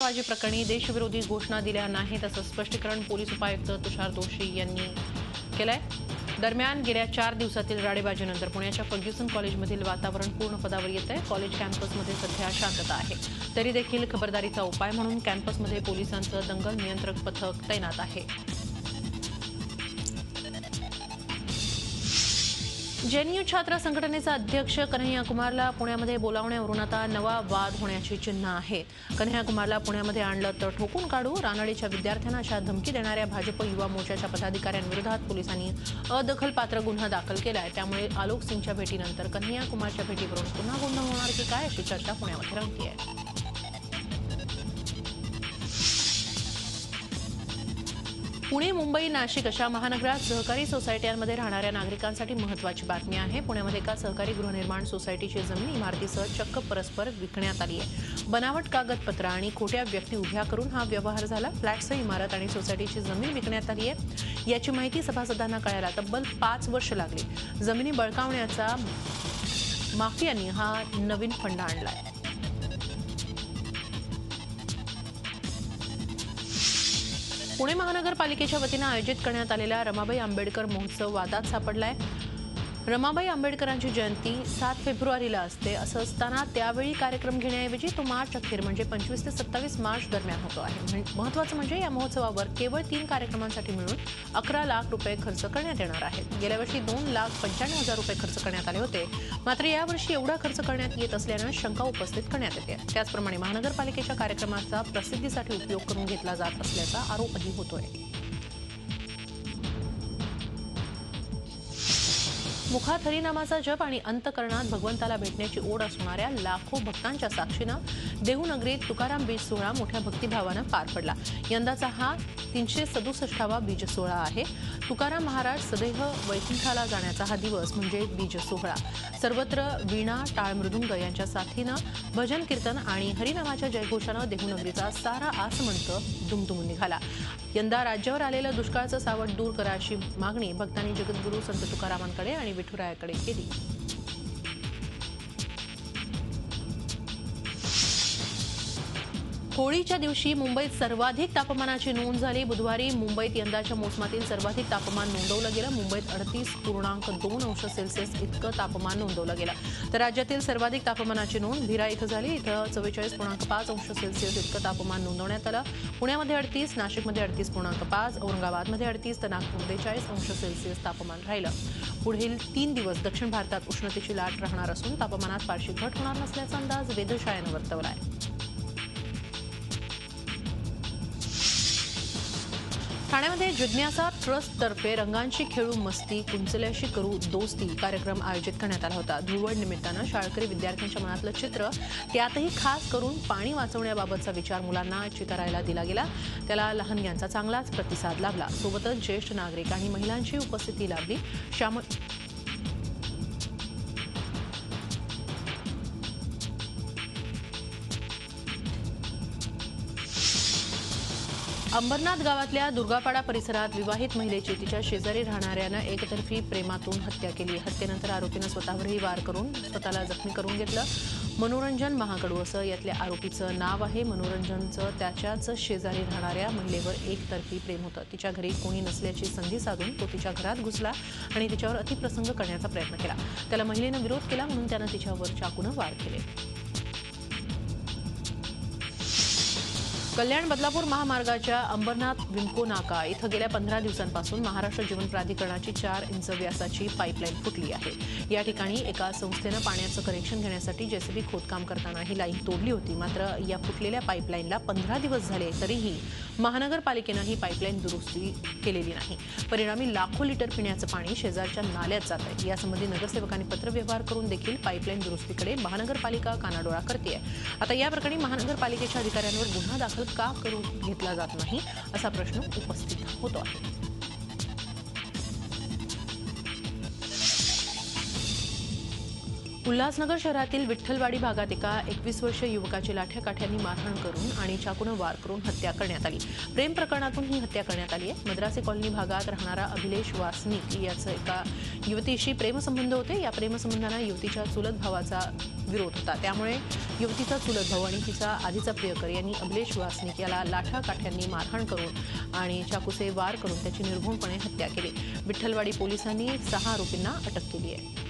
वाजी प्रकरणी देशविरोधी घोषणा दिल्या नाहीत असं स्पष्टीकरण पोलीस उपायुक्त तुषार दोशी यांनी केलंय। दरम्यान गेल्या 4 दिवसातील राडेबाजीनंतर पुण्याच्या फर्ग्युसन कॉलेजमधील वातावरण पूर्ण पदावर येत आहे। कॉलेज कॅम्पसमध्ये सध्या शांतता आहे, तरी देखील खबरदारीचा उपाय म्हणून कॅम्पसमध्ये पोलिसांचं दंगल नियंत्रक पथक तैनात आहे। जेएनयू छात्र संघटनेचा अध्यक्ष कन्हैया कुमारला पुण्यामध्ये बोलावण्यावरून आता नवा वाद होण्याची चिन्ह आहेत। कन्हैया कुमारला पुण्यामध्ये आणलं तर ठोकून काढू, रानडेच्या विद्यार्थ्यांना अशा धमकी देणाऱ्या भाजप युवा मोर्चाच्या पदाधिकाऱ्यांविरोधात पोलिसांनी अदखलपात्र गुन्हा दाखल केलाय। त्यामुळे आलोक सिंगच्या भेटीनंतर कन्हैया कुमारच्या भेटीवरून पुन्हा गोंधळ होणार की काय अशी चर्चा पुण्यामध्ये रंगतेय। पुणे, मुंबई, नाशिक अशा महानगरात सहकारी सोसायट्यांमध्ये राहणाऱ्या नागरिकांसाठी महत्त्वाची बातमी आहे। पुण्यामध्ये एका सहकारी गृहनिर्माण सोसायटीची जमीन इमारतीसह चक्क परस्पर विकण्यात आली आहे। बनावट कागदपत्र आणि खोट्या व्यक्ती उभ्या करून हा व्यवहार झाला। फ्लॅटसह इमारत आणि सोसायटीची जमीन विकण्यात आली आहे। याची माहिती सभासदांना कळायला तब्बल 5 वर्ष लागली। जमिनी बळकावण्याचा माफियांनी हा नवीन फंडा आणलाय। पुणे महानगरपालिकेच्या वतीनं आयोजित करण्यात आलेला रमाबाई आंबेडकर महोत्सव वादात सापडलाय। रमाबाई आंबेडकरांची जयंती 7 फेब्रुवारीला असते, असं असताना त्यावेळी कार्यक्रम घेण्याऐवजी तो मार्च अखेर म्हणजे 25 ते 27 मार्च दरम्यान होतो आहे। महत्त्वाचं म्हणजे या महोत्सवावर केवळ 3 कार्यक्रमांसाठी मिळून 11 लाख रुपये खर्च करण्यात येणार आहेत। गेल्या वर्षी 2,95,000 रुपये खर्च करण्यात आले होते, मात्र यावर्षी एवढा खर्च करण्यात येत असल्यानं शंका उपस्थित करण्यात येते। त्याचप्रमाणे महानगरपालिकेच्या कार्यक्रमाचा प्रसिद्धीसाठी उपयोग करून घेतला जात असल्याचा आरोपही होतोय। मुखात हरिनामाचा जप आणि अंतःकरणात भगवंताला भेटण्याची ओढ असणाऱ्या लाखो भक्तांच्या साक्षीनं देहूनगरीत तुकाराम बीज सोहळा मोठ्या भक्तिभावानं पार पडला। यंदाचा हा 367वा बीज सोहळा आहे। तुकाराम महाराज सदैह वैकुंठाला जाण्याचा हा दिवस म्हणजे बीज सोहळा। सर्वत्र वीणा, टाळ, मृदुंग यांच्या साथीनं भजन कीर्तन आणि हरिनामाच्या जयघोषानं देहूनगरीचा सारा आसमंत दुमदुमून निघाला। यंदा राज्यावर आलेलं दुष्काळाचं सावट दूर करा अशी मागणी भक्तांनी जगद्गुरू संत तुकारामांकडे आणि विठुरायाकडे केली। होळीच्या दिवशी मुंबईत सर्वाधिक तापमानाची नोंद झाली। बुधवारी मुंबईत यंदाच्या मोसमातील सर्वाधिक तापमान नोंदवलं गेलं। मुंबईत 38.2 अंश सेल्सिअस इतकं तापमान नोंदवलं गेलं। तर राज्यातील सर्वाधिक तापमानाची नोंद भिरा इथं झाली। इथं 44.5 अंश सेल्सिअस इतकं तापमान नोंदवण्यात आलं। पुण्यामध्ये 38, नाशिकमध्ये 38.5, औरंगाबादमध्ये 38 तर नागपूरमध्ये 40 अंश सेल्सिअस तापमान राहिलं। पुढील 3 दिवस दक्षिण भारतात उष्णतेची लाट राहणार असून तापमानात फारशी घट होणार नसल्याचा अंदाज वेधशाळेनं वर्तवला आहे। ठाण्यामध्ये जिज्ञासा ट्रस्टतर्फे रंगांची खेळू मस्ती, कुंचल्याशी करू दोस्ती कार्यक्रम आयोजित करण्यात आला होता। धुळवड निमित्तानं शाळकरी विद्यार्थ्यांच्या मनातलं चित्र, त्यातही खास करून पाणी वाचवण्याबाबतचा विचार मुलांना चितारायला दिला गेला। त्याला लहानग्यांचा चांगलाच प्रतिसाद लाभला। सोबतच ज्येष्ठ नागरिक आणि महिलांची उपस्थिती लाभली। अंबरनाथ गावातल्या दुर्गापाडा परिसरात विवाहित महिलेची तिच्या शेजारी राहणाऱ्यानं एकतर्फी प्रेमातून हत्या केली। हत्येनंतर आरोपीनं स्वतःवरही वार करून स्वतःला जखमी करून घेतलं। मनोरंजन महाकडू असं यातल्या आरोपीचं नाव आहे। मनोरंजनचं त्याच्याच शेजारी राहणाऱ्या महिलेवर एकतर्फी प्रेम होतं। तिच्या घरी कोणी नसल्याची संधी साधून तो तिच्या घरात घुसला आणि तिच्यावर अतिप्रसंग करण्याचा प्रयत्न केला। त्याला महिलेनं विरोध केला म्हणून त्यानं तिच्यावर चाकूनं वार केले। कल्याण बदलापूर महामार्गाच्या अंबरनाथ विम्को नाका इथं गेल्या 15 दिवसांपासून महाराष्ट्र जीवन प्राधिकरणाची 4 इंच व्यासाची पाईपलाईन फुटली आहे। या ठिकाणी एका संस्थेनं पाण्याचं कनेक्शन घेण्यासाठी जेसीबी खोदकाम करताना ही लाईन तोडली होती। मात्र या फुटलेल्या पाईपलाईनला 15 दिवस झाले तरीही महानगरपालिकेनं ही पाईपलाईन दुरुस्ती केलेली नाही। परिणामी लाखो लिटर पिण्याचं पाणी शेजारच्या नाल्यात जात आहे। यासंबंधी नगरसेवकांनी पत्रव्यवहार करून देखील पाईपलाईन दुरुस्तीकडे महानगरपालिका कानाडोळा करतेय। आता या प्रकरणी महानगरपालिकेच्या अधिकाऱ्यांवर गुन्हा दाखल का करून घेतला जात नाही असा प्रश्न उपस्थित होतो आहे। उल्हासनगर शहरातील विठ्ठलवाडी भागात एका 21 वर्षीय युवकाची लाठ्याकाठ्यांनी मारहाण करून आणि चाकूने वार करून हत्या करण्यात आली. प्रेम प्रकरणातून ही हत्या करण्यात आली आहे. मद्रासी कॉलनी भागात राहणारा अभिलेश वासनिक याचं एका युवतीशी प्रेमसंबंध होते. या प्रेमसंबंधांना युवतीच्या चुलत भावाचा विरोध होता. त्यामुळे युवतीचा चुलत भाऊ आणि तिचा आधीचा प्रियकर यांनी अभिलेश वासनिक याला लाठ्याकाठ्यांनी मारहाण करून आणि चाकूचे वार करून त्याची निर्घृणपणे हत्या केली. विठ्ठलवाडी पोलिसांनी 6 आरोपींना अटक केली आहे.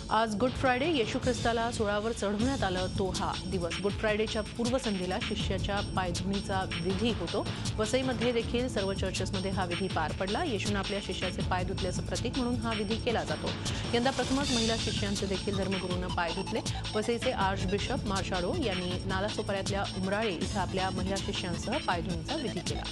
आज गुड फ्रायडे, येशू ख्रिस्ताला सुळावर चढवण्यात आलं तो हा दिवस. गुड फ्रायडेच्या पूर्वसंध्येला शिष्याच्या पायधुणीचा विधी होतो. वसईमध्ये देखील सर्व चर्चेसमध्ये हा विधी पार पडला. येशूने आपल्या शिष्याचे पाय धुतल्याचं प्रतीक म्हणून हा विधी केला जातो. यंदा प्रथमच महिला शिष्यांचे देखील धर्मगुरूंना पाय धुतले. वसईचे आर्च बिशप मार्शाडो यांनी नालासोपाऱ्यातल्या उमराळे इथं आपल्या महिला शिष्यांसह पायधुणीचा विधी केला.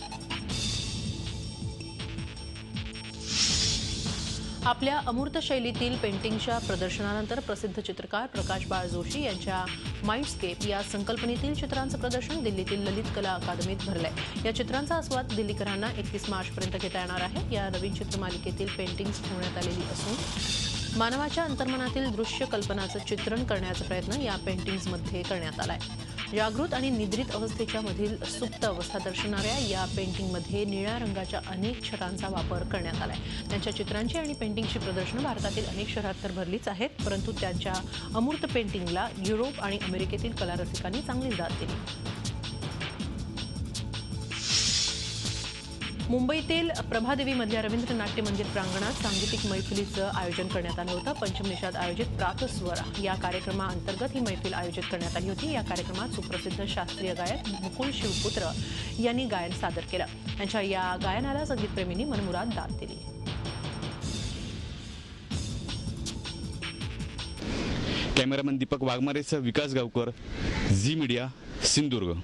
आपल्या अमूर्त शैलीतील पेंटिंगच्या प्रदर्शनानंतर प्रसिद्ध चित्रकार प्रकाश बाळ जोशी यांच्या माइंडस्केप या संकल्पनेतील चित्रांचं प्रदर्शन दिल्लीतील ललित कला अकादमीत भरलंय. या चित्रांचा आस्वाद दिल्लीकरांना 31 मार्चपर्यंत घेता येणार आहे. या नवीन चित्रमालिकेतील पेंटिंग्स ठेवण्यात आलेली असून मानवाच्या अंतर्मनातील दृश्य कल्पनाचं चित्रण करण्याचा प्रयत्न या पेंटिंग्समध्ये करण्यात आलाय. जागृत आणि निद्रित अवस्थेच्या मधील सुप्त अवस्था दर्शवणाऱ्या या पेंटिंगमध्ये निळ्या रंगाच्या अनेक छटांचा वापर करण्यात आलाय. त्यांच्या चित्रांची आणि पेंटिंगची प्रदर्शनं भारतातील अनेक शहरात तर भरलीच आहेत, परंतु त्यांच्या अमूर्त पेंटिंगला युरोप आणि अमेरिकेतील कलारसिकांनी चांगली दाद दिली. मुंबईतील प्रभादेवीमधल्या रवींद्र नाट्य मंदिर प्रांगणात सांगीतिक मैफिलीचं आयोजन करण्यात आलं होतं. पंचमनिषाद आयोजित प्रातस्वर या कार्यक्रमाअंतर्गत ही मैफिल आयोजित करण्यात आली होती. या कार्यक्रमात सुप्रसिद्ध शास्त्रीय गायक मुकुल शिवपुत्र यांनी गायन सादर केलं. त्यांच्या या गायनाला संगीतप्रेमींनी मनमुराद दाद दिली. कॅमेरामन दीपक वाघमारेसह विकास गावकर, झी मीडिया, सिंधुदुर्ग.